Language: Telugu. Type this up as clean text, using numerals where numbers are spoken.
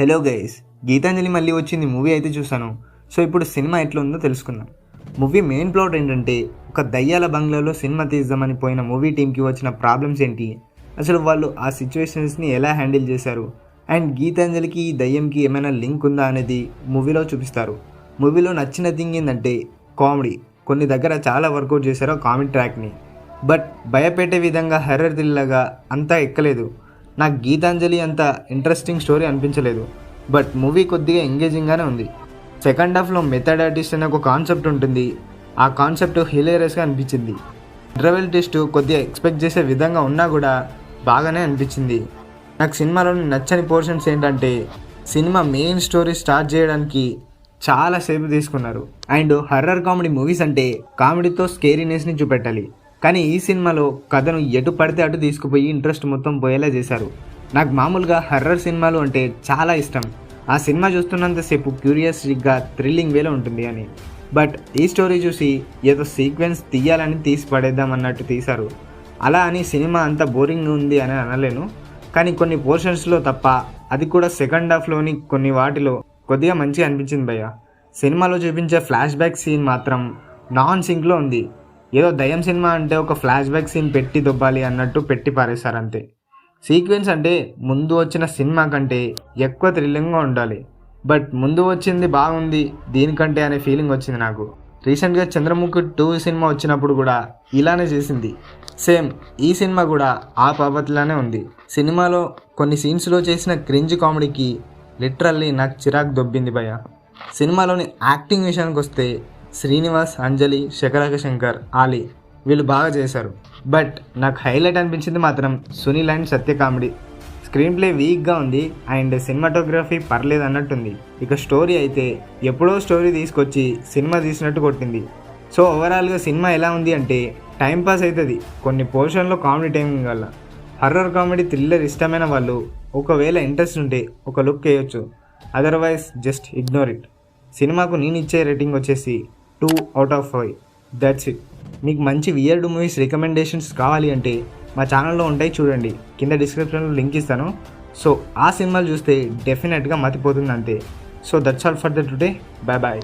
హలో గైస్, గీతాంజలి మళ్ళీ వచ్చింది మూవీ అయితే చూసాను. సో ఇప్పుడు సినిమా ఎట్లా ఉందో తెలుసుకుందాం. మూవీ మెయిన్ ప్లాట్ ఏంటంటే, ఒక దయ్యాల బంగ్లాలో సినిమా తీద్దామని పోయిన మూవీ టీంకి వచ్చిన ప్రాబ్లమ్స్ ఏంటి, అసలు వాళ్ళు ఆ సిచ్యువేషన్స్ని ఎలా హ్యాండిల్ చేశారు, అండ్ గీతాంజలికి ఈ దయ్యంకి ఏమైనా లింక్ ఉందా అనేది మూవీలో చూపిస్తారు. మూవీలో నచ్చిన థింగ్ ఏంటంటే కామెడీ. కొన్ని దగ్గర చాలా వర్కౌట్ చేశారు ఆ కామెడీ ట్రాక్ని, బట్ భయపెట్టే విధంగా హర్రర్ థ్రిల్లర్గా అంతా ఎక్కలేదు. నాకు గీతాంజలి అంత ఇంట్రెస్టింగ్ స్టోరీ అనిపించలేదు, బట్ మూవీ కొద్దిగా ఎంగేజింగ్గానే ఉంది. సెకండ్ హాఫ్లో మెథడ్ ఆర్టిస్ట్ అనే ఒక కాన్సెప్ట్ ఉంటుంది. ఆ కాన్సెప్ట్ హిలేరియస్గా అనిపించింది. ఇంటర్వెల్ టెస్ట్ కొద్దిగా ఎక్స్పెక్ట్ చేసే విధంగా ఉన్నా కూడా బాగానే అనిపించింది. నాకు సినిమాలోని నచ్చని పోర్షన్స్ ఏంటంటే, సినిమా మెయిన్ స్టోరీ స్టార్ట్ చేయడానికి చాలాసేపు తీసుకున్నారు. అండ్ హర్రర్ కామెడీ మూవీస్ అంటే కామెడీతో స్కేరీనెస్ని చూపెట్టాలి, కానీ ఈ సినిమాలో కథను ఎటు పడితే అటు తీసుకుపోయి ఇంట్రెస్ట్ మొత్తం పోయేలా చేశారు. నాకు మామూలుగా హర్రర్ సినిమాలు అంటే చాలా ఇష్టం. ఆ సినిమా చూస్తున్నంతసేపు క్యూరియాసిటీగా థ్రిల్లింగ్ వేలో ఉంటుంది అని, బట్ ఈ స్టోరీ చూసి ఏదో సీక్వెన్స్ తీయాలని తీసి పడేద్దాం అన్నట్టు తీశారు. అలా అని సినిమా అంత బోరింగ్ ఉంది అని అనలేను, కానీ కొన్ని పోర్షన్స్లో తప్ప, అది కూడా సెకండ్ హాఫ్లోని కొన్ని వాటిలో కొద్దిగా మంచిగా అనిపించింది భయ్య. సినిమాలో చూపించే ఫ్లాష్ బ్యాక్ సీన్ మాత్రం నాన్ సింక్లో ఉంది. ఏదో దయ్యం సినిమా అంటే ఒక ఫ్లాష్ బ్యాక్ సీన్ పెట్టి దొబ్బాలి అన్నట్టు పెట్టి పారేశారు అంతే. సీక్వెన్స్ అంటే ముందు వచ్చిన సినిమా కంటే ఎక్కువ థ్రిల్లింగ్గా ఉండాలి, బట్ ముందు వచ్చింది బాగుంది దీనికంటే అనే ఫీలింగ్ వచ్చింది నాకు. రీసెంట్గా చంద్రముఖి 2 సినిమా వచ్చినప్పుడు కూడా ఇలానే చేసింది. సేమ్ ఈ సినిమా కూడా ఆ పద్ధతిలానే ఉంది. సినిమాలో కొన్ని సీన్స్లో చేసిన క్రింజ్ కామెడీకి లిటరల్లీ నాకు చిరాకు దొబ్బింది భయ. సినిమాలోని యాక్టింగ్ విషయానికి వస్తే శ్రీనివాస్, అంజలి, శకరక శంకర్, ఆలీ వీళ్ళు బాగా చేశారు, బట్ నాకు హైలైట్ అనిపించింది మాత్రం Sunil and Satya comedy. Screen play వీక్గా ఉంది అండ్ సినిమాటోగ్రఫీ పర్లేదు అన్నట్టుంది. ఇక స్టోరీ అయితే ఎప్పుడో స్టోరీ తీసుకొచ్చి సినిమా తీసినట్టు కొట్టింది. సో ఓవరాల్గా సినిమా ఎలా ఉంది అంటే టైంపాస్ అవుతుంది కొన్ని పోర్షన్లో కామెడీ టైమింగ్ వల్ల. హర్రర్ కామెడీ థ్రిల్లర్ ఇష్టమైన వాళ్ళు ఒకవేళ ఇంట్రెస్ట్ ఉంటే ఒక లుక్ వేయొచ్చు, అదర్వైజ్ జస్ట్ ఇగ్నోర్ ఇట్. సినిమాకు నేను ఇచ్చే రేటింగ్ వచ్చేసి 2/5. That's it. మీకు మంచి వియర్డ్ మూవీస్ రికమెండేషన్స్ కావాలి అంటే మా ఛానల్లో ఉంటాయి, చూడండి. కింద డిస్క్రిప్షన్లో లింక్ ఇస్తాను. సో ఆ సినిమాలు చూస్తే డెఫినెట్గా మతిపోతుంది అంతే. So that's all for the today. Bye bye.